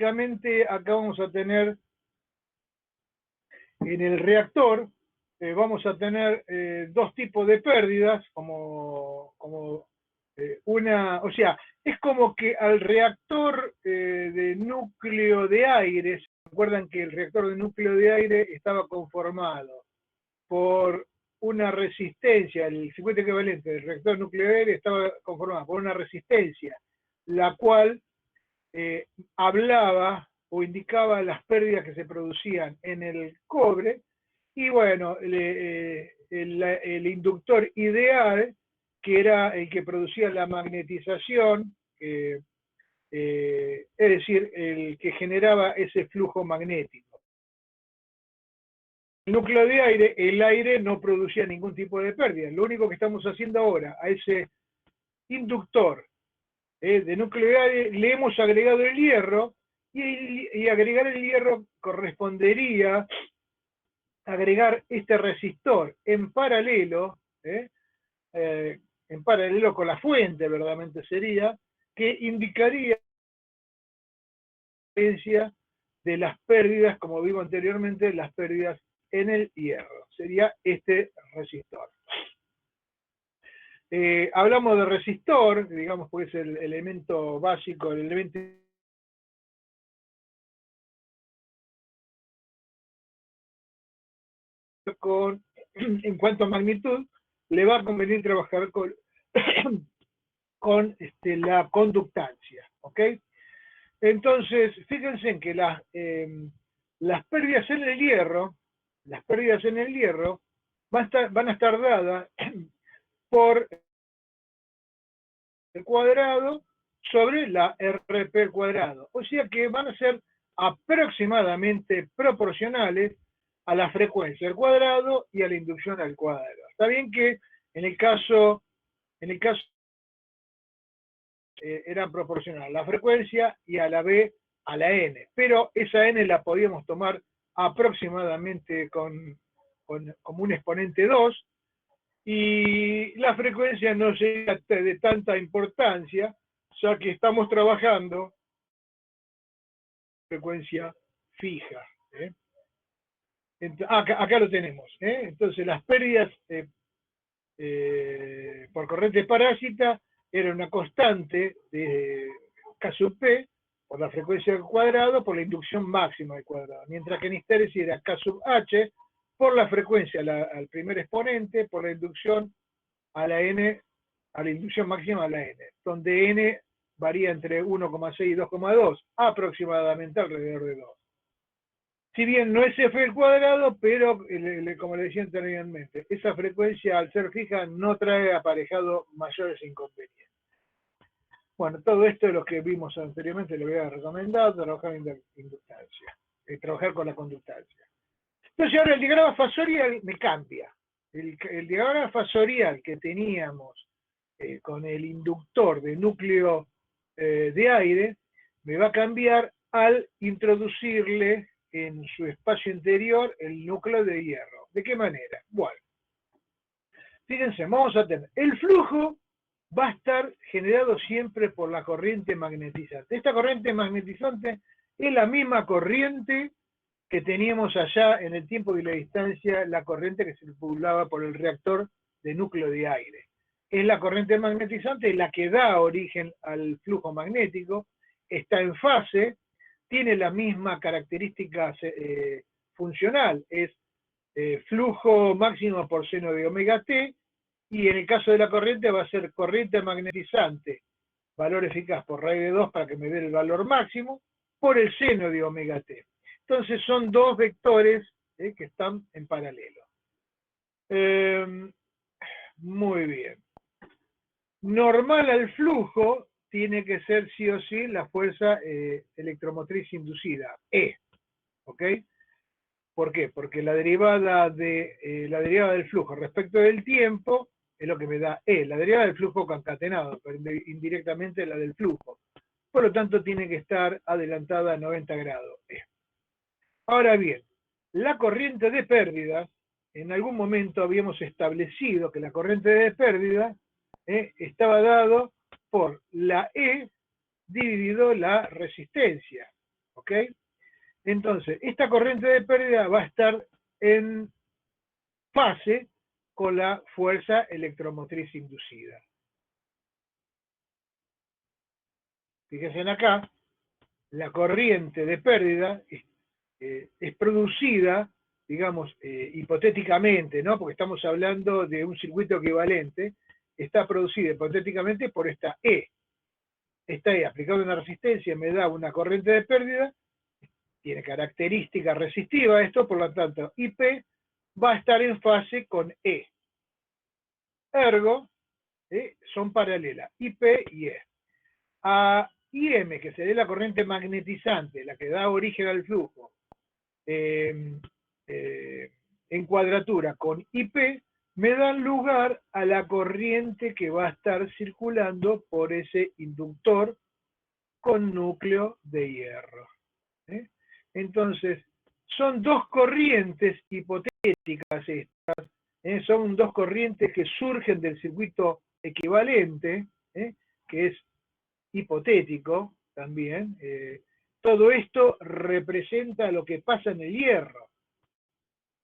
Básicamente acá vamos a tener en el reactor, vamos a tener dos tipos de pérdidas, como una, o sea, es como que al reactor de núcleo de aire, ¿se acuerdan que el reactor de núcleo de aire estaba conformado por una resistencia, el circuito equivalente del reactor núcleo de aire estaba conformado por una resistencia, la cual hablaba o indicaba las pérdidas que se producían en el cobre, y bueno, el inductor ideal, que era el que producía la magnetización, es decir, el que generaba ese flujo magnético. El núcleo de aire, el aire no producía ningún tipo de pérdida. Lo único que estamos haciendo ahora a ese inductor de núcleo de aire le hemos agregado el hierro, y agregar el hierro correspondería agregar este resistor en paralelo con la fuente, verdaderamente sería, que indicaría la diferencia de las pérdidas, como vimos anteriormente, las pérdidas en el hierro. Sería este resistor. Hablamos de resistor, digamos, porque es el elemento básico, el elemento en cuanto a magnitud, le va a convenir trabajar con, con la conductancia, ¿ok? Entonces, fíjense en que las pérdidas en el hierro, van a estar dadas por el cuadrado sobre la RP al cuadrado. O sea que van a ser aproximadamente proporcionales a la frecuencia al cuadrado y a la inducción al cuadrado. Está bien que en el caso eran proporcionales a la frecuencia y a la B a la N, pero esa N la podíamos tomar aproximadamente como un exponente 2, y la frecuencia no sería de tanta importancia, ya que estamos trabajando frecuencia fija. Acá lo tenemos. Entonces las pérdidas por corriente parásita era una constante de K sub P por la frecuencia al cuadrado por la inducción máxima al cuadrado, mientras que en histéresis era K sub H por la frecuencia al primer exponente, por la inducción a la N, a la inducción máxima a la N, donde N varía entre 1,6 y 2,2, aproximadamente alrededor de 2. Si bien no es F al cuadrado, pero como le decía anteriormente, esa frecuencia al ser fija no trae aparejado mayores inconvenientes. Bueno, todo esto es lo que vimos anteriormente, le voy a recomendar, trabajar en inductancia, trabajar con la conductancia. Entonces ahora el diagrama fasorial me cambia. El diagrama fasorial que teníamos con el inductor de núcleo de aire me va a cambiar al introducirle en su espacio interior el núcleo de hierro. ¿De qué manera? Bueno, fíjense, vamos a tener el flujo va a estar generado siempre por la corriente magnetizante. Esta corriente magnetizante es la misma corriente que teníamos allá en el tiempo y la distancia, la corriente que circulaba por el reactor de núcleo de aire. Es la corriente magnetizante la que da origen al flujo magnético, está en fase, tiene la misma característica funcional, es flujo máximo por seno de omega t, y en el caso de la corriente va a ser corriente magnetizante, valor eficaz por raíz de 2 para que me dé el valor máximo, por el seno de omega t. Entonces son dos vectores que están en paralelo. Muy bien. Normal al flujo tiene que ser sí o sí la fuerza electromotriz inducida, E. ¿Ok? ¿Por qué? Porque la derivada del flujo respecto del tiempo es lo que me da E, la derivada del flujo concatenado, pero indirectamente la del flujo. Por lo tanto, tiene que estar adelantada a 90 grados. Ahora bien, la corriente de pérdidas, en algún momento habíamos establecido que la corriente de pérdidas estaba dado por la E dividido la resistencia. ¿ok? Entonces, esta corriente de pérdida va a estar en fase con la fuerza electromotriz inducida. Fíjense acá, la corriente de pérdida es producida, digamos, hipotéticamente, ¿no? Porque estamos hablando de un circuito equivalente, está producida hipotéticamente por esta E. Esta E aplicada a una resistencia me da una corriente de pérdida, tiene característica resistiva esto, por lo tanto, IP va a estar en fase con E. Ergo, son paralelas, IP y E. A IM, que sería la corriente magnetizante, la que da origen al flujo, en cuadratura con IP, me dan lugar a la corriente que va a estar circulando por ese inductor con núcleo de hierro. Entonces, son dos corrientes hipotéticas estas, son dos corrientes que surgen del circuito equivalente, que es hipotético también. Todo esto representa lo que pasa en el hierro.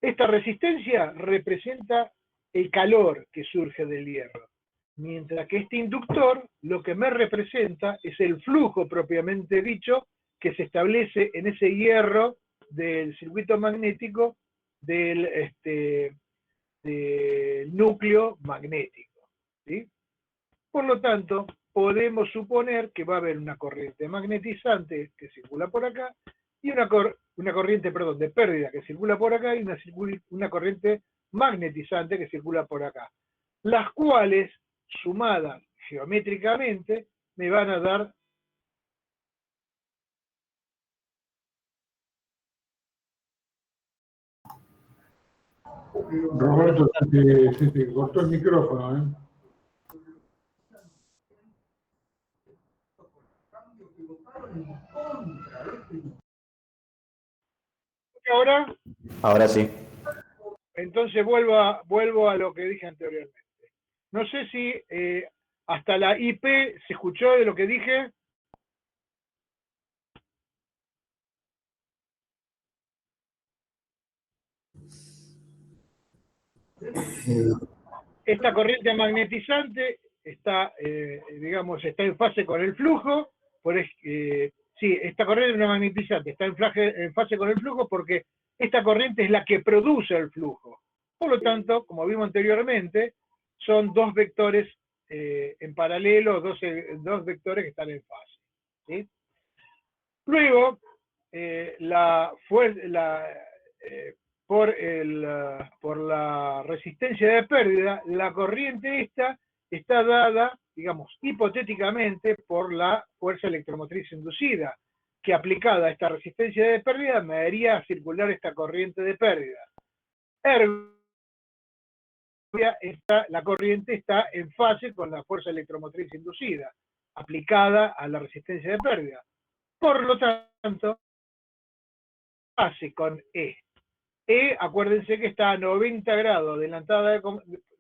Esta resistencia representa el calor que surge del hierro, mientras que este inductor lo que me representa es el flujo propiamente dicho que se establece en ese hierro del circuito magnético del núcleo magnético, ¿sí? Por lo tanto, podemos suponer que va a haber una corriente magnetizante que circula por acá y una corriente, perdón, de pérdida que circula por acá y una corriente magnetizante que circula por acá, las cuales, sumadas geométricamente, me van a dar Roberto, se te cortó el micrófono, ¿eh? ahora. Ahora sí. Entonces vuelvo a lo que dije anteriormente. No sé si hasta la IP se escuchó de lo que dije. Esta corriente magnetizante está, digamos, está en fase con el flujo. Sí, esta corriente magnetizante está en fase con el flujo porque esta corriente es la que produce el flujo. Por lo tanto, como vimos anteriormente, son dos vectores en paralelo, dos vectores que están en fase, ¿sí? Luego, por la resistencia de pérdida, la corriente esta está dada, digamos, hipotéticamente por la fuerza electromotriz inducida, que aplicada a esta resistencia de pérdida me haría circular esta corriente de pérdida. Ergo, la corriente está en fase con la fuerza electromotriz inducida, aplicada a la resistencia de pérdida. Por lo tanto, fase con E. Acuérdense que está a 90 grados adelantada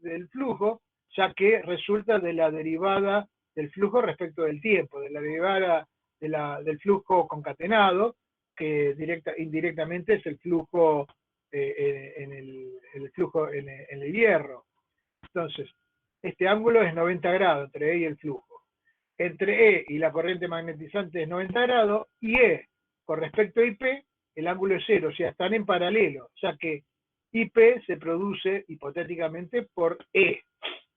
del flujo, ya que resulta de la derivada del flujo respecto del tiempo, de la derivada del flujo concatenado, que indirectamente es el flujo en el hierro. Entonces, este ángulo es 90 grados entre E y el flujo. Entre E y la corriente magnetizante es 90 grados, y E con respecto a IP, el ángulo es 0, o sea, están en paralelo, ya que IP se produce hipotéticamente por E,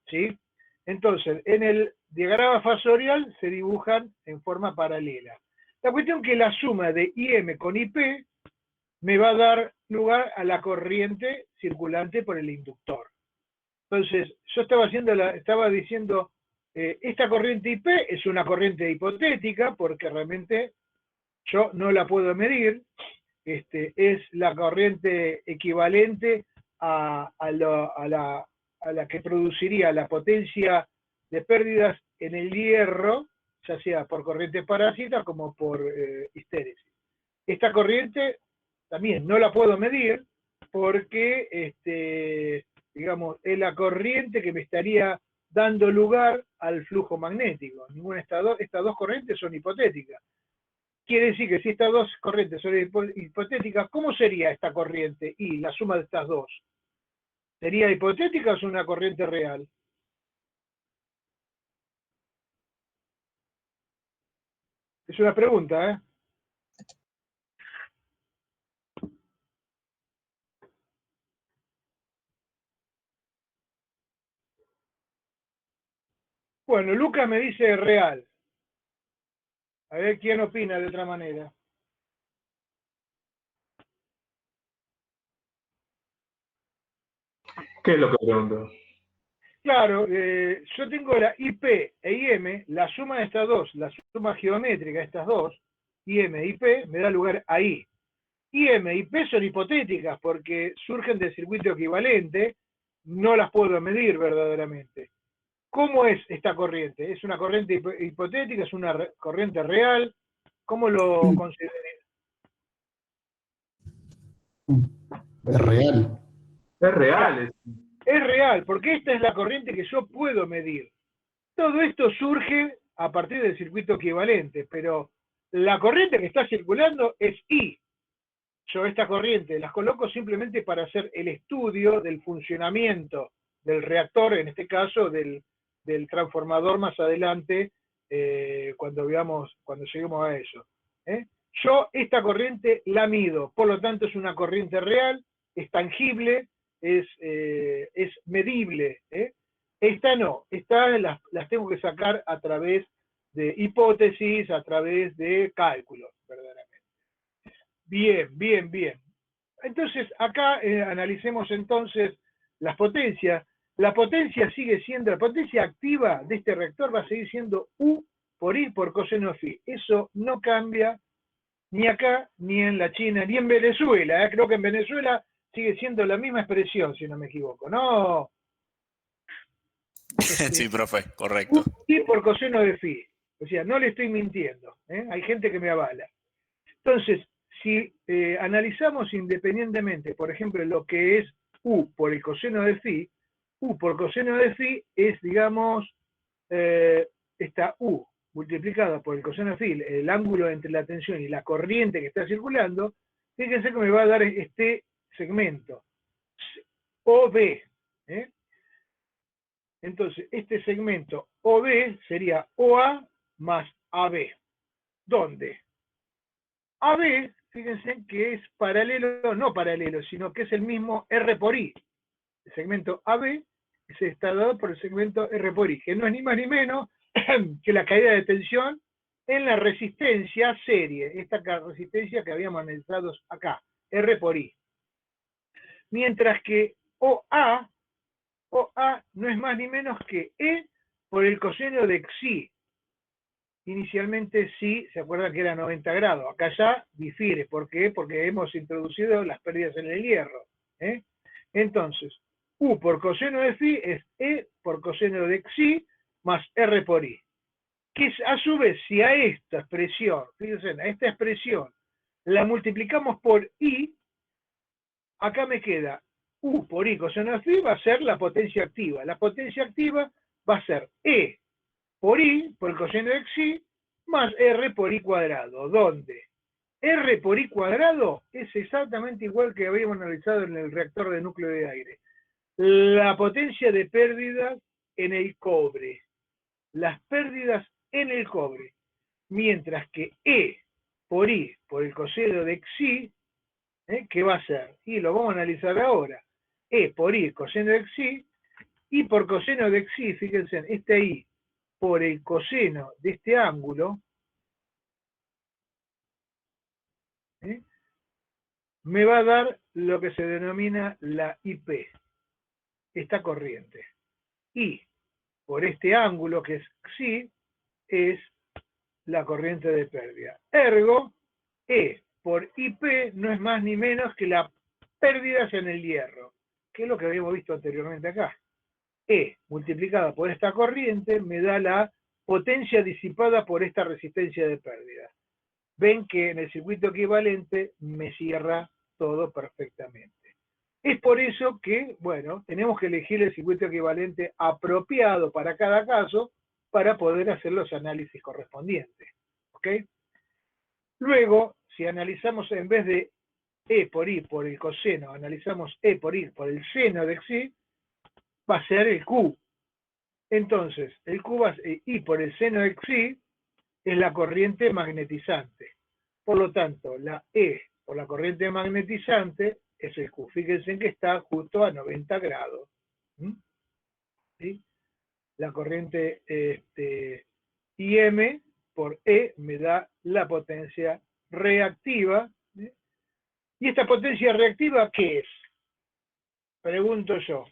¿sí? Entonces, en el diagrama fasorial se dibujan en forma paralela. La cuestión es que la suma de IM con IP me va a dar lugar a la corriente circulante por el inductor. Entonces, yo estaba diciendo, esta corriente IP es una corriente hipotética porque realmente yo no la puedo medir, es la corriente equivalente a la que produciría la potencia de pérdidas en el hierro, ya sea por corriente parásita como por histéresis. Esta corriente también no la puedo medir porque, digamos, es la corriente que me estaría dando lugar al flujo magnético. Ninguna de estas dos corrientes son hipotéticas. quiere decir que si estas dos corrientes son hipotéticas, ¿cómo sería esta corriente y la suma de estas dos? ¿Sería hipotética o es una corriente real? Es una pregunta, ¿eh? Bueno, Lucas me dice real. A ver quién opina de otra manera. ¿Qué es lo que pregunto? Claro, yo tengo la IP e IM, la suma de estas dos, la suma geométrica de estas dos, IM e IP, me da lugar a I. IM y P son hipotéticas porque surgen del circuito equivalente, no las puedo medir verdaderamente. ¿Cómo es esta corriente? ¿Es una corriente hipotética? ¿Es una corriente real? ¿Cómo lo consideraría? Es real. Es real. Es real, porque esta es la corriente que yo puedo medir. Todo esto surge a partir del circuito equivalente, pero la corriente que está circulando es I. Yo esta corriente las coloco simplemente para hacer el estudio del funcionamiento del reactor, en este caso del transformador más adelante, cuando lleguemos a eso. Yo esta corriente la mido, por lo tanto es una corriente real, es tangible, es medible. Esta no, estas las tengo que sacar a través de hipótesis, a través de cálculos, verdaderamente. Bien, bien, bien. Entonces, acá analicemos entonces las potencias. La potencia sigue siendo, la potencia activa de este reactor va a seguir siendo U por I por coseno phi. Eso no cambia ni acá, ni en la China, ni en Venezuela. Creo que en Venezuela sigue siendo la misma expresión, si no me equivoco. No. Sí, profe, correcto. U I por coseno de phi. O sea, no le estoy mintiendo. Hay gente que me avala. Entonces, si analizamos independientemente, por ejemplo, lo que es U por el coseno de phi, U por coseno de phi es, digamos, esta U multiplicada por el coseno de phi, el ángulo entre la tensión y la corriente que está circulando, fíjense que me va a dar este segmento, OB. Entonces, este segmento OB sería OA más AB. ¿Dónde? AB, fíjense que es paralelo, no paralelo, sino que es el mismo R por I. El segmento AB se está dado por el segmento R por I, que no es ni más ni menos que la caída de tensión en la resistencia serie, esta resistencia que habíamos analizado acá, R por I. Mientras que OA no es más ni menos que E por el coseno de Xi. Inicialmente sí, se acuerdan que era 90 grados. Acá ya difiere. ¿Por qué? Porque hemos introducido las pérdidas en el hierro. Entonces, U por coseno de phi es E por coseno de Xi más R por I. Que es, a su vez, si a esta expresión, fíjense, a esta expresión la multiplicamos por I, acá me queda U por I coseno de phi va a ser la potencia activa. La potencia activa va a ser E por I, por el coseno de Xi, más R por I cuadrado, donde R por I cuadrado es exactamente igual que habíamos analizado en el reactor de núcleo de aire. La potencia de pérdidas en el cobre. Las pérdidas en el cobre. Mientras que E por I, por el coseno de Xi, ¿qué va a ser? Y lo vamos a analizar ahora. E por I, coseno de Xi, y por coseno de Xi, fíjense, este I por el coseno de este ángulo, me va a dar lo que se denomina la IP, esta corriente. Y por este ángulo, que es Xi, es la corriente de pérdida. Ergo, E por IP no es más ni menos que las pérdidas en el hierro, que es lo que habíamos visto anteriormente acá. E multiplicada por esta corriente me da la potencia disipada por esta resistencia de pérdida. Ven que en el circuito equivalente me cierra todo perfectamente. Es por eso que, bueno, tenemos que elegir el circuito equivalente apropiado para cada caso para poder hacer los análisis correspondientes. ¿Ok? Luego, si analizamos en vez de E por I por el coseno, analizamos E por I por el seno de Xi, va a ser el Q. Entonces, el Q va a ser I por el seno de Xi es la corriente magnetizante. Por lo tanto, la E por la corriente magnetizante es el Q. Fíjense que está justo a 90 grados. ¿Sí? La corriente IM por E me da la potencia reactiva. ¿Sí? ¿Y esta potencia reactiva qué es? Pregunto yo.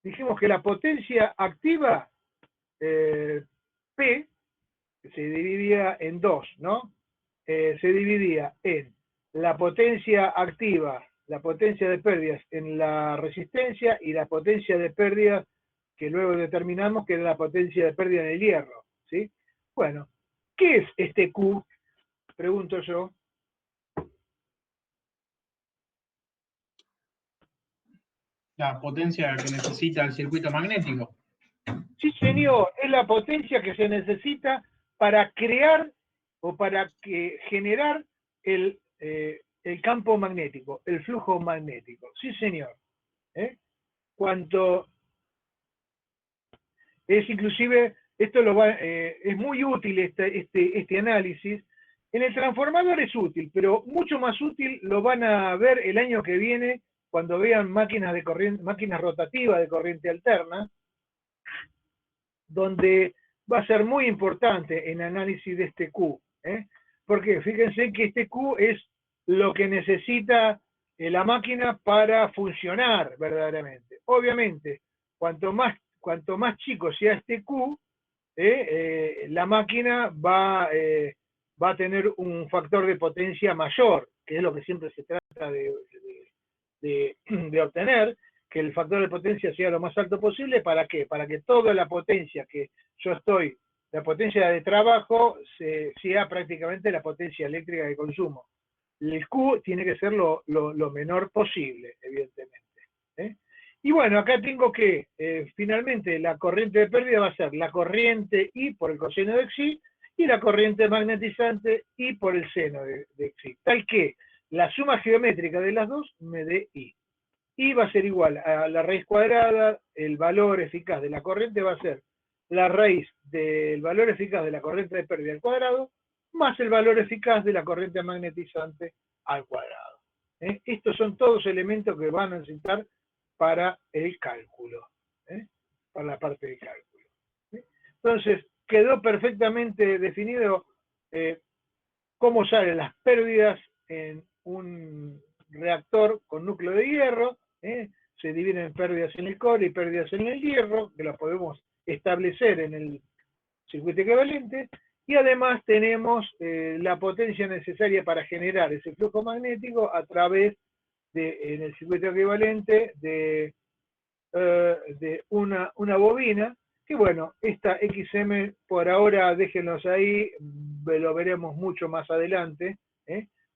Dijimos que la potencia activa, P, se dividía en dos, ¿no? Se dividía en la potencia activa, la potencia de pérdidas en la resistencia y la potencia de pérdidas que luego determinamos que era la potencia de pérdida en el hierro, ¿sí? Bueno, ¿qué es este Q? Pregunto yo. La potencia que necesita el circuito magnético. Sí, señor, es la potencia que se necesita para crear o para generar el campo magnético, el flujo magnético. Sí, señor. Cuanto es inclusive, esto es muy útil este análisis. En el transformador es útil, pero mucho más útil lo van a ver el año que viene cuando vean máquinas rotativas de corriente alterna, donde va a ser muy importante en análisis de este Q. Porque fíjense que este Q es lo que necesita la máquina para funcionar verdaderamente. Obviamente, cuanto más chico sea este Q, la máquina va a tener un factor de potencia mayor, que es lo que siempre se trata de obtener, que el factor de potencia sea lo más alto posible. ¿Para qué? Para que toda la potencia que yo la potencia de trabajo, sea prácticamente la potencia eléctrica de consumo. El Q tiene que ser lo menor posible, evidentemente. Y bueno, acá tengo que, finalmente, la corriente de pérdida va a ser la corriente I por el coseno de Xi y la corriente magnetizante I por el seno de Xi. Tal que la suma geométrica de las dos me dé I. I va a ser igual a la raíz cuadrada, el valor eficaz de la corriente va a ser la raíz del valor eficaz de la corriente de pérdida al cuadrado, más el valor eficaz de la corriente magnetizante al cuadrado. Estos son todos elementos que van a necesitar para el cálculo, para la parte del cálculo. Entonces, quedó perfectamente definido cómo salen las pérdidas en un reactor con núcleo de hierro. Se dividen en pérdidas en el cobre y pérdidas en el hierro, que las podemos establecer en el circuito equivalente, y además tenemos la potencia necesaria para generar ese flujo magnético a través en el circuito equivalente de una bobina, que bueno, esta XM por ahora déjenlos ahí, lo veremos mucho más adelante,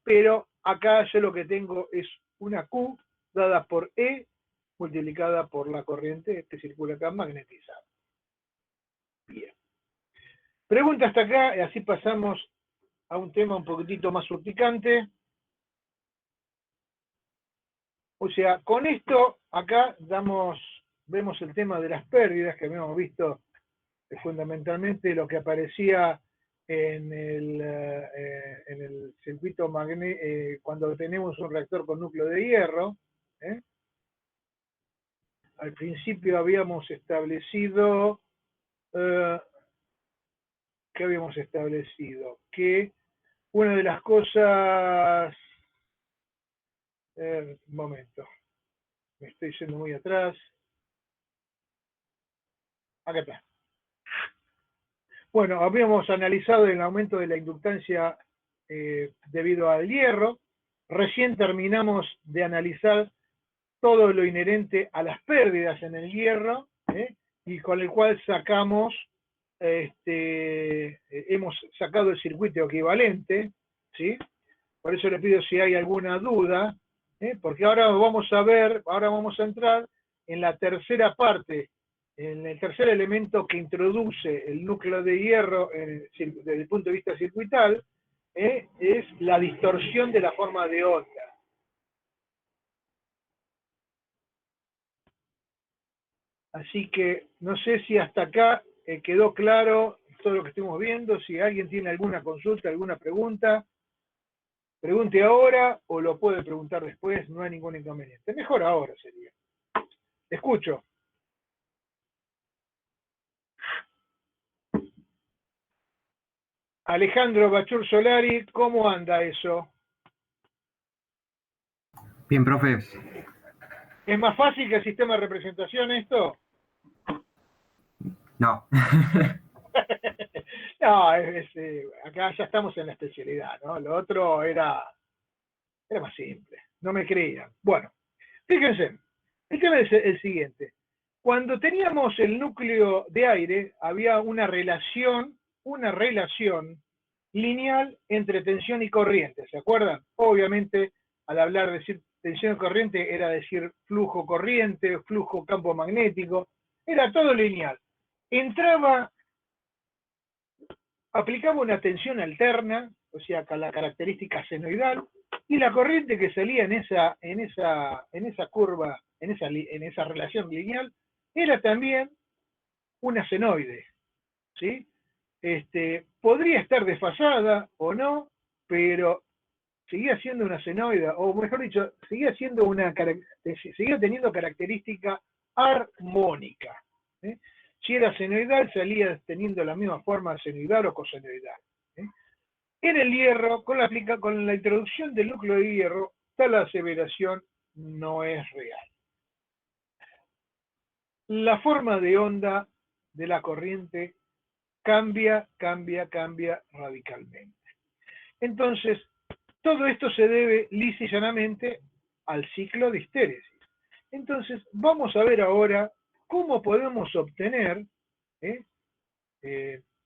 pero acá yo lo que tengo es una Q dada por E multiplicada por la corriente que circula acá magnetizada. Bien. Pregunta hasta acá, y así pasamos a un tema un poquitito más urticante. O sea, con esto acá vemos el tema de las pérdidas que habíamos visto, fundamentalmente lo que aparecía en el circuito magnético cuando tenemos un reactor con núcleo de hierro. Al principio habíamos establecido, ¿qué habíamos establecido? Que una de las cosas, un momento, me estoy yendo muy atrás. Acá está. Bueno, habíamos analizado el aumento de la inductancia debido al hierro. Recién terminamos de analizar todo lo inherente a las pérdidas en el hierro, y con el cual hemos sacado el circuito equivalente, ¿sí? Por eso le pido si hay alguna duda, porque ahora vamos a entrar en la tercera parte en el tercer elemento que introduce el núcleo de hierro desde el punto de vista circuital, es la distorsión de la forma de onda. Así que no sé si hasta acá quedó claro todo lo que estuvimos viendo. Si alguien tiene alguna consulta, alguna pregunta, pregunte ahora o lo puede preguntar después, no hay ningún inconveniente. Mejor ahora sería. Escucho. Alejandro Bachur Solari, ¿cómo anda eso? Bien, profe. ¿Es más fácil que el sistema de representación esto? No. No, acá ya estamos en la especialidad, ¿no? Lo otro era más simple, no me creían. Bueno, fíjense, el tema es el siguiente. Cuando teníamos el núcleo de aire, había una relación lineal entre tensión y corriente, ¿se acuerdan? Obviamente, al hablar de decir tensión y corriente, era decir flujo corriente, flujo campo magnético, era todo lineal. Aplicaba una tensión alterna, o sea, con la característica senoidal, y la corriente que salía en esa curva, en esa relación lineal, era también una senoide, ¿sí? Podría estar desfasada o no, pero seguía siendo una senoide, o mejor dicho, seguía teniendo característica armónica, ¿sí? Si era senoidal, salía teniendo la misma forma senoidal o cosenoidal, ¿sí? En el hierro, con la introducción del núcleo de hierro, tal aseveración no es real. La forma de onda de la corriente cambia radicalmente. Entonces, todo esto se debe lisa y llanamente al ciclo de histéresis. Entonces, vamos a ver ahora cómo podemos obtener,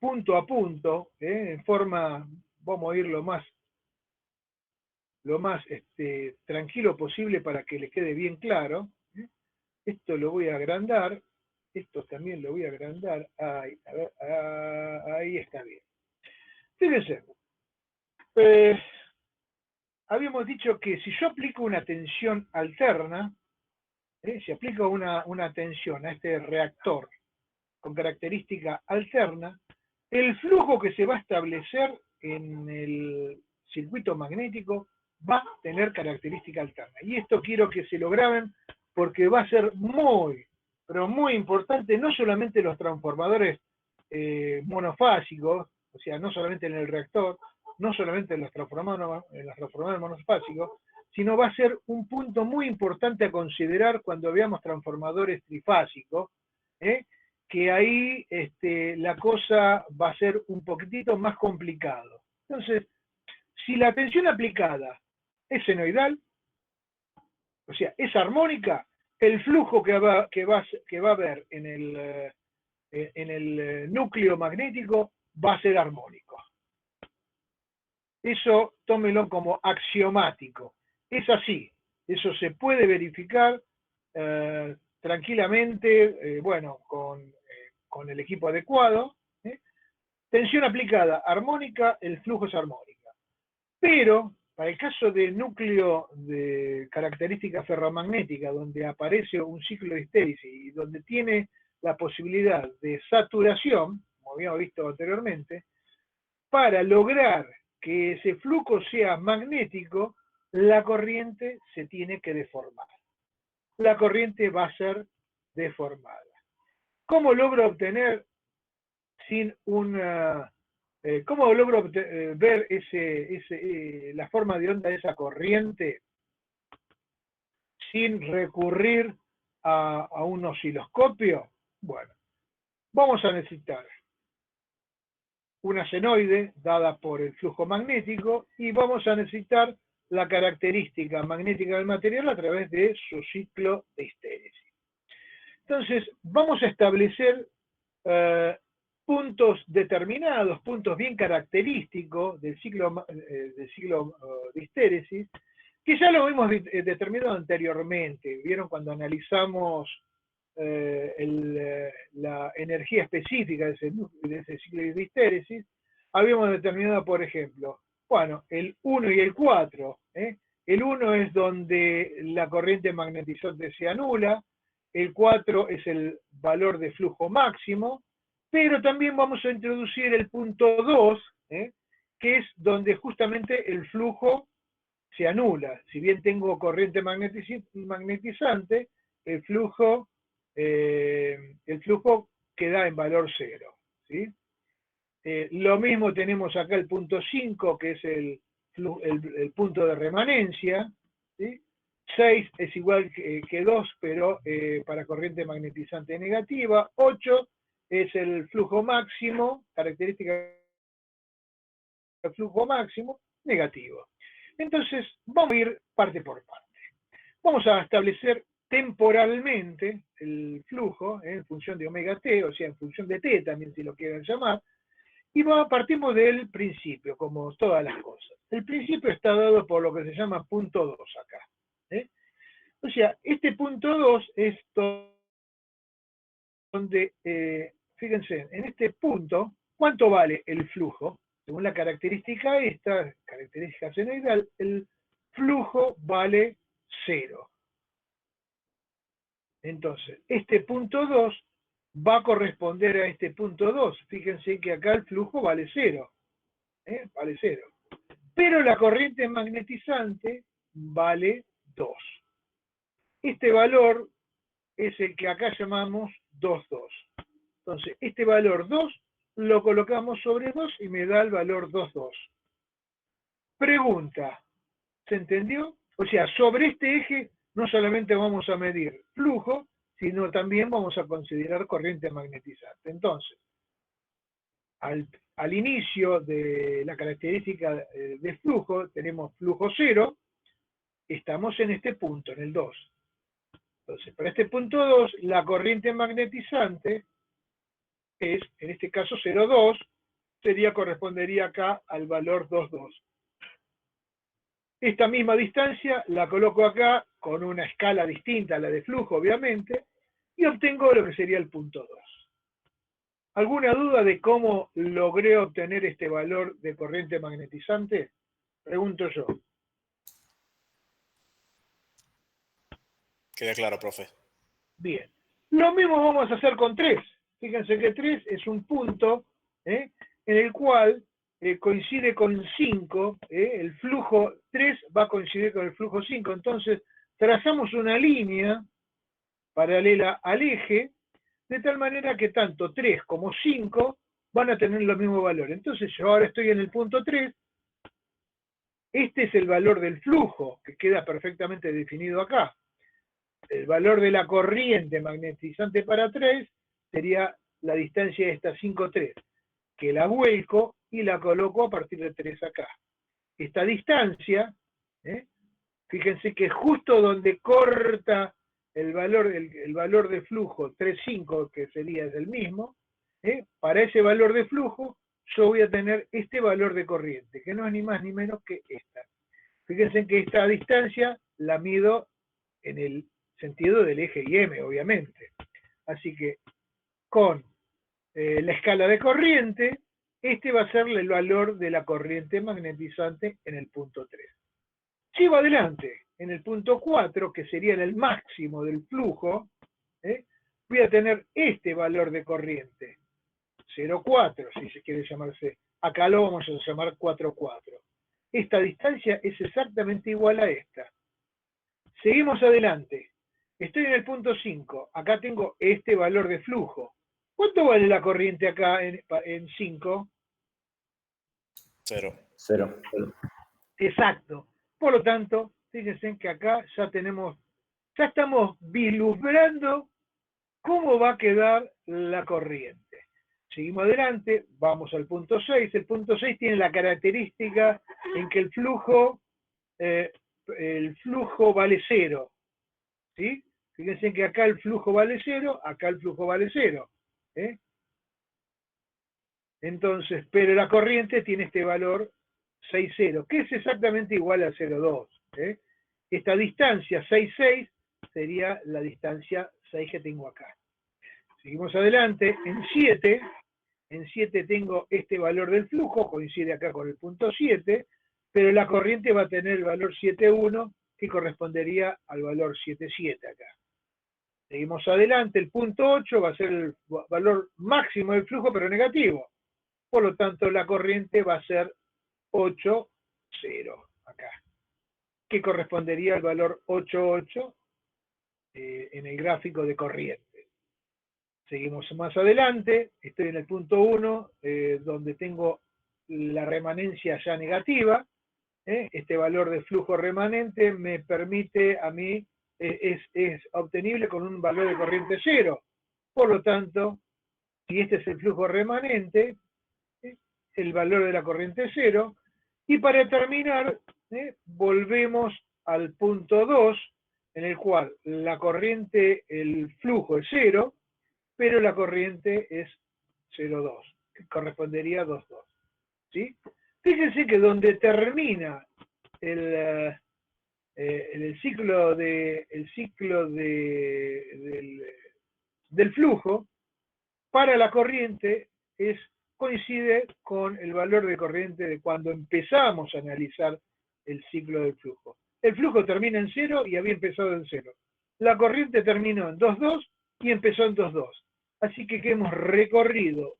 punto a punto, en forma, vamos a ir lo más tranquilo posible para que les quede bien claro. Esto lo voy a agrandar, esto también lo voy a agrandar, ahí, a ver, ahí está bien. Fíjense, habíamos dicho que si yo aplico una tensión alterna, si aplico una tensión a este reactor con característica alterna, el flujo que se va a establecer en el circuito magnético va a tener característica alterna. Y esto quiero que se lo graben porque va a ser muy, pero muy importante, no solamente los transformadores monofásicos, o sea, no solamente en el reactor, no solamente en los transformadores monofásicos, sino va a ser un punto muy importante a considerar cuando veamos transformadores trifásicos, que ahí la cosa va a ser un poquitito más complicado. Entonces, si la tensión aplicada es senoidal, o sea, es armónica, el flujo que va a haber en el núcleo magnético va a ser armónico. Eso tómelo como axiomático. Es así. Eso se puede verificar tranquilamente, bueno, con el equipo adecuado. Tensión aplicada armónica, el flujo es armónica. Pero, para el caso de núcleo de característica ferromagnética, donde aparece un ciclo de histéresis y donde tiene la posibilidad de saturación, como habíamos visto anteriormente, para lograr que ese flujo sea magnético, la corriente se tiene que deformar. La corriente va a ser deformada. ¿Cómo logro obtener cómo logro ver la forma de onda de esa corriente sin recurrir a un osciloscopio? Bueno, vamos a necesitar una senoide dada por el flujo magnético y vamos a necesitar la característica magnética del material a través de su ciclo de histéresis. Entonces, vamos a establecer puntos determinados, puntos bien característicos del ciclo de histéresis, que ya lo hemos determinado anteriormente. Vieron cuando analizamos la energía específica de ese ciclo de histéresis, habíamos determinado, por ejemplo, bueno, el 1 y el 4. El 1 es donde la corriente magnetizante se anula, el 4 es el valor de flujo máximo, pero también vamos a introducir el punto 2, que es donde justamente el flujo se anula. Si bien tengo corriente magnetizante, el flujo queda en valor 0. ¿Sí? Lo mismo tenemos acá el punto 5, que es el punto de remanencia. ¿Sí? 6 es igual que 2, pero para corriente magnetizante negativa. 8 es el flujo máximo, característica del flujo máximo, negativo. Entonces, vamos a ir parte por parte. Vamos a establecer temporalmente el flujo en función de omega t, o sea, en función de t también, si lo quieren llamar, y partimos del principio, como todas las cosas. El principio está dado por lo que se llama punto 2 acá. O sea, este punto 2 es donde, fíjense, en este punto, ¿cuánto vale el flujo? Según la característica esta, característica senoidal, el flujo vale 0. Entonces, este punto 2 va a corresponder a este punto 2. Fíjense que acá el flujo vale 0. Vale 0. Pero la corriente magnetizante vale 2. Este valor es el que acá llamamos 2,2. Entonces, este valor 2 lo colocamos sobre 2 y me da el valor 2,2. Pregunta, ¿se entendió? O sea, sobre este eje no solamente vamos a medir flujo, sino también vamos a considerar corriente magnetizante. Entonces, al inicio de la característica de flujo, tenemos flujo 0, estamos en este punto, en el 2. Entonces, para este punto 2, la corriente magnetizante es, en este caso 0,2, correspondería acá al valor 2,2. Esta misma distancia la coloco acá con una escala distinta a la de flujo, obviamente, y obtengo lo que sería el punto 2. ¿Alguna duda de cómo logré obtener este valor de corriente magnetizante? Pregunto yo. Queda claro, profe. Bien. Lo mismo vamos a hacer con 3. Fíjense que 3 es un punto en el cual coincide con 5. El flujo 3 va a coincidir con el flujo 5. Entonces, trazamos una línea paralela al eje, de tal manera que tanto 3 como 5 van a tener los mismos valores. Entonces, yo ahora estoy en el punto 3. Este es el valor del flujo, que queda perfectamente definido acá. El valor de la corriente magnetizante para 3 sería la distancia de esta 5,3, que la vuelco y la coloco a partir de 3 acá. Esta distancia, fíjense que justo donde corta el valor de flujo 3,5, que sería el mismo, para ese valor de flujo yo voy a tener este valor de corriente, que no es ni más ni menos que esta. Fíjense que esta distancia la mido en el sentido del eje IM, obviamente. Así que con la escala de corriente, este va a ser el valor de la corriente magnetizante en el punto 3. Sigo adelante, en el punto 4, que sería el máximo del flujo, voy a tener este valor de corriente, 0,4, si se quiere llamarse. Acá lo vamos a llamar 4,4. Esta distancia es exactamente igual a esta. Seguimos adelante. Estoy en el punto 5. Acá tengo este valor de flujo. ¿Cuánto vale la corriente acá en 5? 0. Exacto. Por lo tanto, fíjense que acá ya estamos vislumbrando cómo va a quedar la corriente. Seguimos adelante, vamos al punto 6. El punto 6 tiene la característica en que el flujo vale 0. ¿Sí? Fíjense que acá el flujo vale 0, acá el flujo vale 0. Entonces, pero la corriente tiene este valor 6,0, que es exactamente igual a 0,2. Esta distancia 6,6 sería la distancia 6 que tengo acá. Seguimos adelante. En 7 tengo este valor del flujo, coincide acá con el punto 7, pero la corriente va a tener el valor 7,1, que correspondería al valor 7,7 acá. Seguimos adelante, el punto 8 va a ser el valor máximo del flujo, pero negativo. Por lo tanto, la corriente va a ser 8,0 acá, que correspondería al valor 8,8 en el gráfico de corriente. Seguimos más adelante, estoy en el punto 1, donde tengo la remanencia ya negativa. Este valor de flujo remanente me permite a mí, es obtenible con un valor de corriente 0. Por lo tanto, si este es el flujo remanente, el valor de la corriente es 0. Y para terminar, volvemos al punto 2, en el cual la corriente, el flujo es 0, pero la corriente es 0,2, que correspondería a 2,2. ¿Sí? Fíjense que donde termina el ciclo del flujo, para la corriente coincide con el valor de corriente de cuando empezamos a analizar el ciclo del flujo. El flujo termina en 0 y había empezado en 0. La corriente terminó en 2,2 y empezó en 2,2. Así que hemos recorrido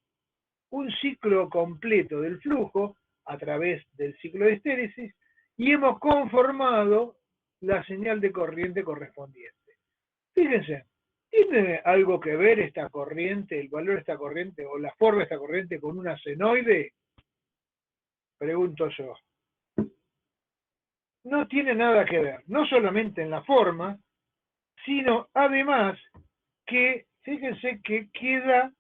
un ciclo completo del flujo a través del ciclo de estéresis y hemos conformado la señal de corriente correspondiente. Fíjense, ¿tiene algo que ver esta corriente, el valor de esta corriente o la forma de esta corriente con una senoide? Pregunto yo. No tiene nada que ver, no solamente en la forma, sino además que, fíjense que queda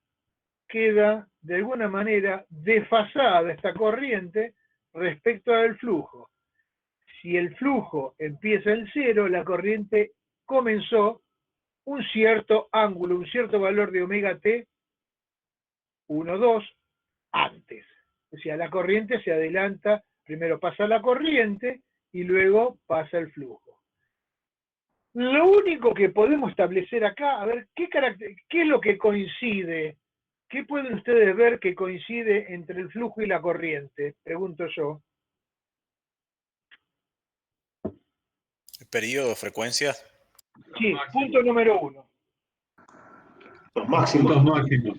de alguna manera desfasada esta corriente respecto al flujo. Si el flujo empieza en 0, la corriente comenzó un cierto ángulo, un cierto valor de omega t, 1,2, antes. O sea, la corriente se adelanta, primero pasa la corriente y luego pasa el flujo. Lo único que podemos establecer acá, a ver, ¿qué es lo que coincide? ¿Qué pueden ustedes ver que coincide entre el flujo y la corriente? Pregunto yo. El periodo, frecuencia. Sí, punto número 1. Los máximos. Puntos máximos.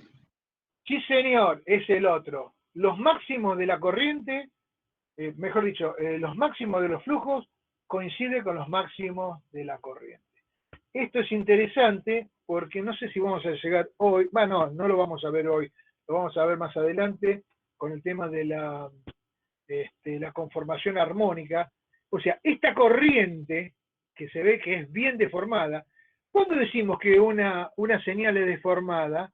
Sí, señor, es el otro. Los máximos de la corriente, mejor dicho, los máximos de los flujos coinciden con los máximos de la corriente. Esto es interesante porque no sé si vamos a llegar hoy, bueno, no lo vamos a ver hoy, lo vamos a ver más adelante con el tema de la conformación armónica. O sea, esta corriente que se ve que es bien deformada, ¿cuándo decimos que una señal es deformada?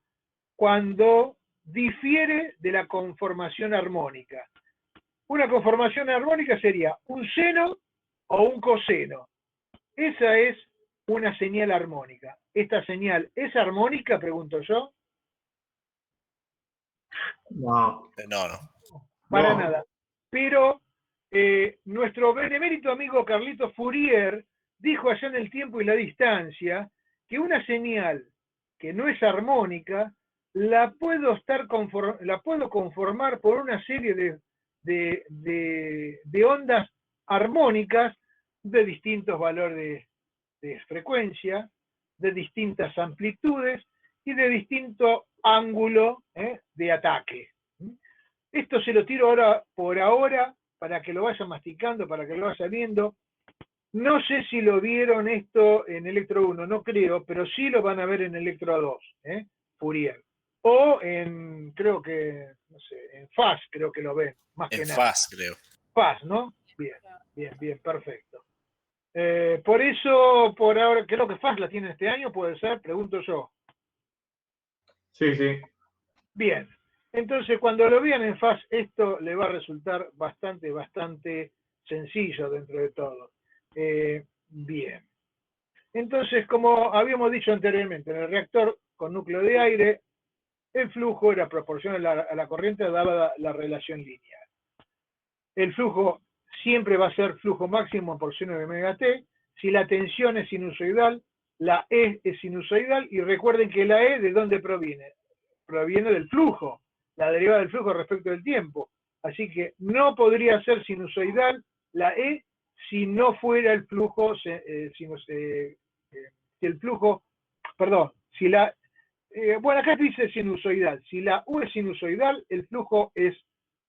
Cuando difiere de la conformación armónica. Una conformación armónica sería un seno o un coseno. Esa es una señal armónica. ¿Esta señal es armónica? Pregunto yo. No. No. Para No. nada. Pero nuestro benemérito amigo Carlitos Fourier dijo allá en el tiempo y la distancia que una señal que no es armónica la puedo conformar por una serie de ondas armónicas de distintos valores de frecuencia, de distintas amplitudes y de distinto ángulo de ataque. Esto se lo tiro ahora por ahora para que lo vaya masticando, para que lo vaya viendo. No sé si lo vieron esto en Electro 1, no creo, pero sí lo van a ver en Electro 2, Fourier. O en, creo que, no sé, en FAS creo que lo ven, más que En nada. FAS, creo. FAS, ¿no? Bien, perfecto. Por eso, por ahora, creo que FAS la tiene este año, puede ser, pregunto yo. Sí, sí. Bien, entonces cuando lo vean en FAS, esto le va a resultar bastante sencillo dentro de todo. Bien. Entonces, como habíamos dicho anteriormente, en el reactor con núcleo de aire, el flujo era proporcional a la corriente dada la relación lineal. El flujo siempre va a ser flujo máximo por seno de omega t. Si la tensión es sinusoidal, la E es sinusoidal, y recuerden que la E, ¿de dónde proviene? Proviene del flujo, la derivada del flujo respecto del tiempo. Así que no podría ser sinusoidal la E si no fuera el flujo, si el flujo, perdón, si la, bueno, acá dice sinusoidal. Si la U es sinusoidal, el flujo es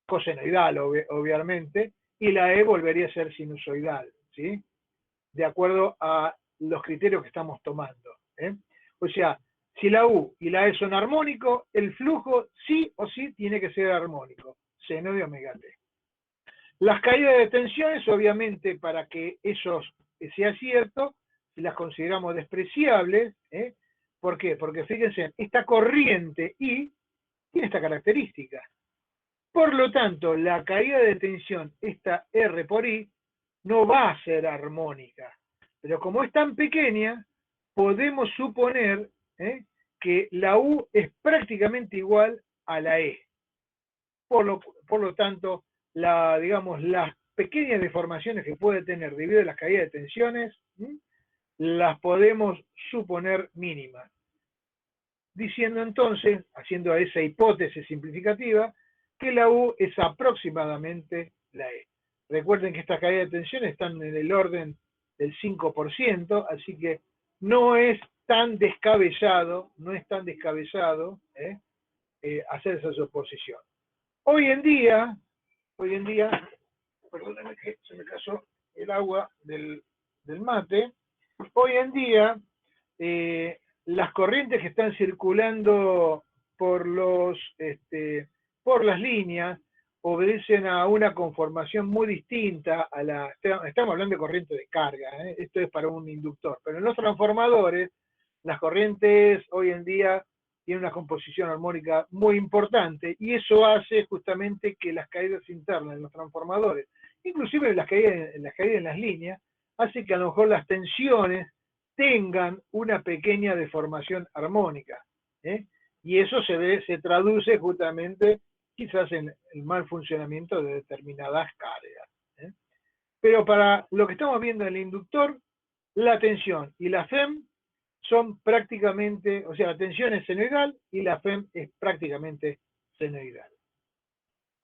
cosenoidal, obviamente, y la E volvería a ser sinusoidal, ¿sí? De acuerdo a los criterios que estamos tomando, ¿eh? O sea, si la U y la E son armónicos, el flujo sí o sí tiene que ser armónico, seno de omega t. Las caídas de tensiones, obviamente, para que eso sea cierto, si las consideramos despreciables, ¿eh? ¿Por qué? Porque fíjense, esta corriente I tiene esta característica. Por lo tanto, la caída de tensión, esta R por I, no va a ser armónica. Pero como es tan pequeña, podemos suponer que la U es prácticamente igual a la E. Por lo tanto, digamos, las pequeñas deformaciones que puede tener debido a las caídas de tensiones, las podemos suponer mínimas. Diciendo entonces, haciendo esa hipótesis simplificativa, que la U es aproximadamente la E. Recuerden que estas caídas de tensión están en el orden del 5%, así que no es tan descabellado, hacer esa suposición. Hoy en día, perdónenme que se me cayó el agua del mate, hoy en día las corrientes que están circulando por las líneas obedecen a una conformación muy distinta a la, estamos hablando de corriente de carga, esto es para un inductor, pero en los transformadores las corrientes hoy en día tienen una composición armónica muy importante, y eso hace justamente que las caídas internas en los transformadores, inclusive las caídas en las líneas, hace que a lo mejor las tensiones tengan una pequeña deformación armónica, y eso se traduce justamente quizás en el mal funcionamiento de determinadas cargas. Pero para lo que estamos viendo en el inductor, la tensión y la FEM son prácticamente, o sea, la tensión es senoidal y la FEM es prácticamente senoidal.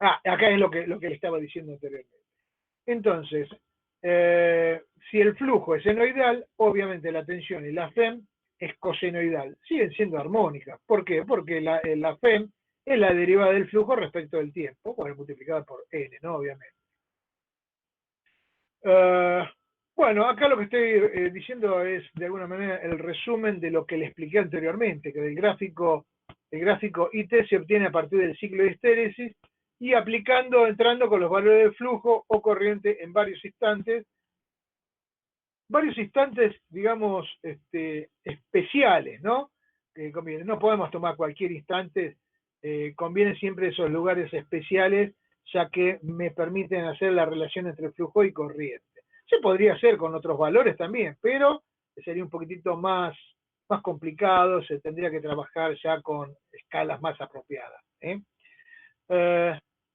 Acá es lo que le estaba diciendo anteriormente. Entonces, si el flujo es senoidal, obviamente la tensión y la FEM es cosenoidal. Siguen siendo armónicas. ¿Por qué? Porque la FEM es la derivada del flujo respecto del tiempo, multiplicada por n, ¿no? Obviamente. Bueno, acá lo que estoy diciendo es, de alguna manera, el resumen de lo que le expliqué anteriormente, que el gráfico IT se obtiene a partir del ciclo de histéresis, y entrando con los valores de flujo o corriente en varios instantes, digamos, especiales, ¿no? No podemos tomar cualquier instante, conviene siempre esos lugares especiales, ya que me permiten hacer la relación entre flujo y corriente. Se podría hacer con otros valores también, pero sería un poquitito más complicado, se tendría que trabajar ya con escalas más apropiadas.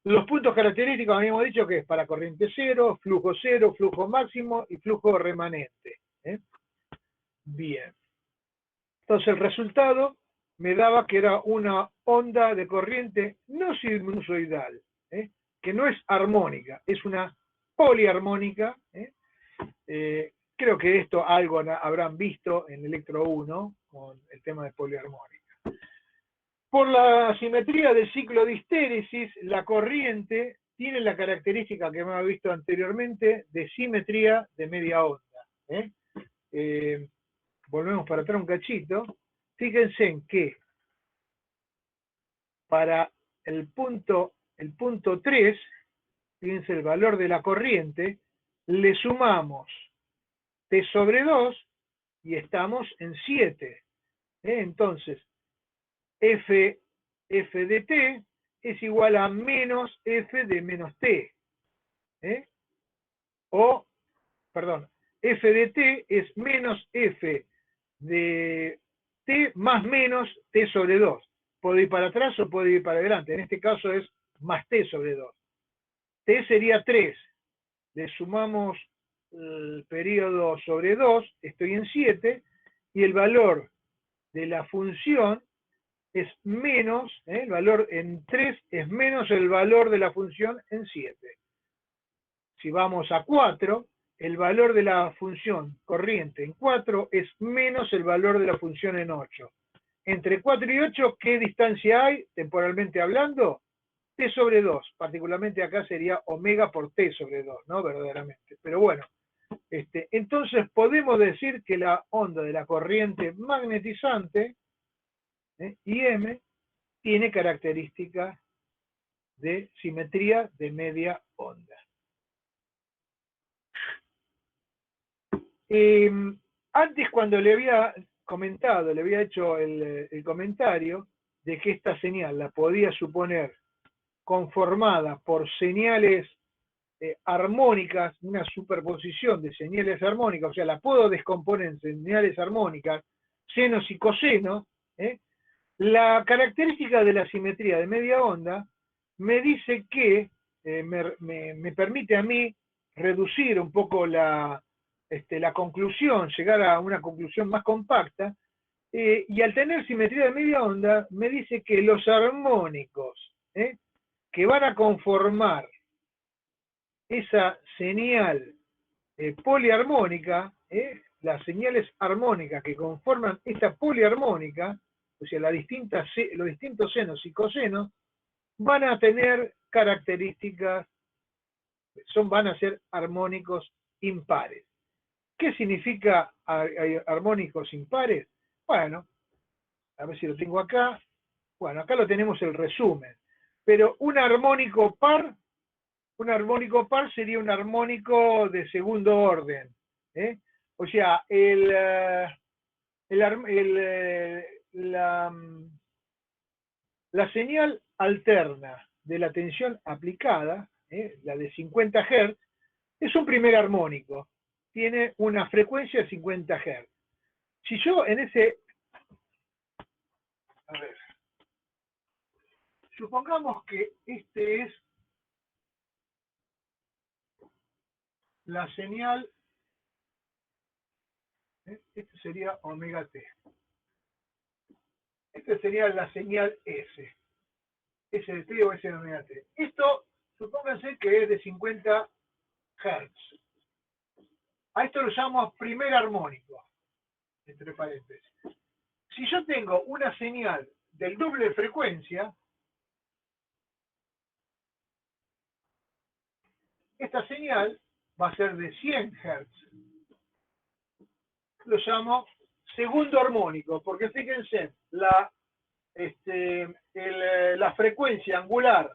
Los puntos característicos habíamos dicho que es para corriente cero, flujo máximo y flujo remanente. Bien. Entonces el resultado me daba que era una onda de corriente no sinusoidal, que no es armónica, es una poliarmónica. Creo que esto algo habrán visto en Electro 1 con el tema de poliarmónica. Por la simetría del ciclo de histéresis, la corriente tiene la característica que hemos visto anteriormente de simetría de media onda. Volvemos para atrás un cachito. Fíjense en que para el punto 3, fíjense el valor de la corriente, le sumamos t sobre 2 y estamos en 7. Entonces, f de t es igual a menos f de menos t. F de t es menos f de t más menos t sobre 2. Puede ir para atrás o puede ir para adelante. En este caso es más t sobre 2. T sería 3. Le sumamos el periodo sobre 2, estoy en 7, y el valor de la función es menos, el valor en 3 es menos el valor de la función en 7. Si vamos a 4, el valor de la función corriente en 4 es menos el valor de la función en 8. Entre 4 y 8, ¿qué distancia hay, temporalmente hablando? T sobre 2, particularmente acá sería omega por T sobre 2, ¿no? Verdaderamente. Pero bueno, entonces podemos decir que la onda de la corriente magnetizante, IM, tiene características de simetría de media onda. Antes, cuando le había comentado, le había hecho el comentario de que esta señal la podía suponer conformada por señales armónicas, una superposición de señales armónicas, o sea, la puedo descomponer en señales armónicas, senos y cosenos. La característica de la simetría de media onda me dice que me permite a mí reducir un poco la conclusión, llegar a una conclusión más compacta, y al tener simetría de media onda, me dice que los armónicos que van a conformar esa señal poliarmónica, las señales armónicas que conforman esta poliarmónica, o sea, los distintos senos y cosenos, van a tener características, van a ser armónicos impares. ¿Qué significa armónicos impares? Bueno, a ver si lo tengo acá. Bueno, acá lo tenemos el resumen. Pero un armónico par sería un armónico de segundo orden. O sea, la señal alterna de la tensión aplicada, la de 50 Hz, es un primer armónico. Tiene una frecuencia de 50 Hz. Si yo en ese... A ver. Supongamos que este es la señal, este sería omega t. Esta sería la señal S. S de t o S de omega t. Esto, supónganse que es de 50 Hz. A esto lo llamo primer armónico, entre paréntesis. Si yo tengo una señal del doble de frecuencia, esta señal va a ser de 100 Hz. Lo llamo segundo armónico, porque fíjense, la frecuencia angular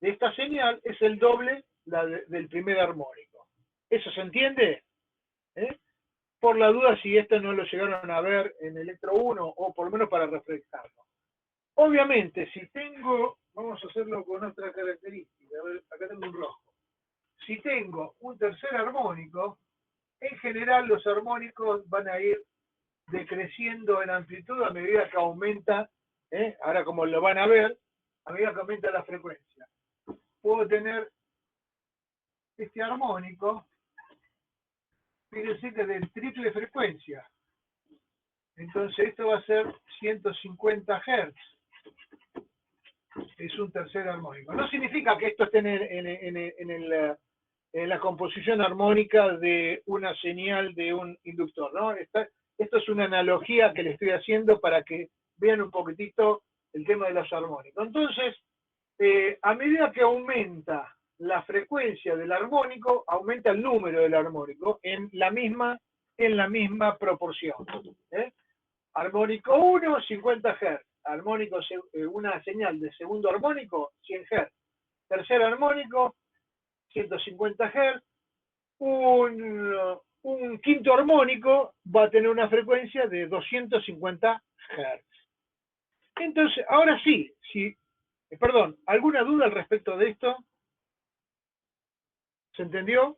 de esta señal es el doble del primer armónico. ¿Eso se entiende? Por la duda, si esto no lo llegaron a ver en Electro 1, o por lo menos para refrescarlo. Obviamente, si tengo, vamos a hacerlo con otra característica, a ver, acá tengo un rojo. Si tengo un tercer armónico, en general los armónicos van a ir decreciendo en amplitud a medida que aumenta, ahora como lo van a ver, a medida que aumenta la frecuencia. Puedo tener este armónico, fíjense que de triple frecuencia. Entonces esto va a ser 150 Hz. Es un tercer armónico. No significa que esto esté en la composición armónica de una señal de un inductor, ¿no? Esto es una analogía que le estoy haciendo para que vean un poquitito el tema de los armónicos. Entonces, a medida que aumenta la frecuencia del armónico, aumenta el número del armónico en la misma proporción. Armónico 1, 50 Hz. Armónico, una señal de segundo armónico, 100 Hz. Tercer armónico, 150 Hz. Un quinto armónico va a tener una frecuencia de 250 Hz. Entonces, ahora sí, perdón, ¿alguna duda al respecto de esto? ¿Se entendió?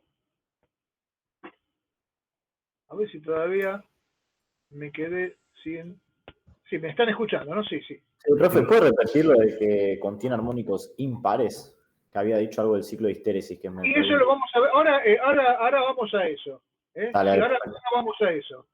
A ver si todavía me quedé sin... Sí, me están escuchando, ¿no? Sí. Sí, profe, ¿puede repetir lo de que contiene armónicos impares? Que había dicho algo del ciclo de histéresis. Que me y eso lo vamos a ver. Ahora vamos a eso. Dale, ahora vamos a eso.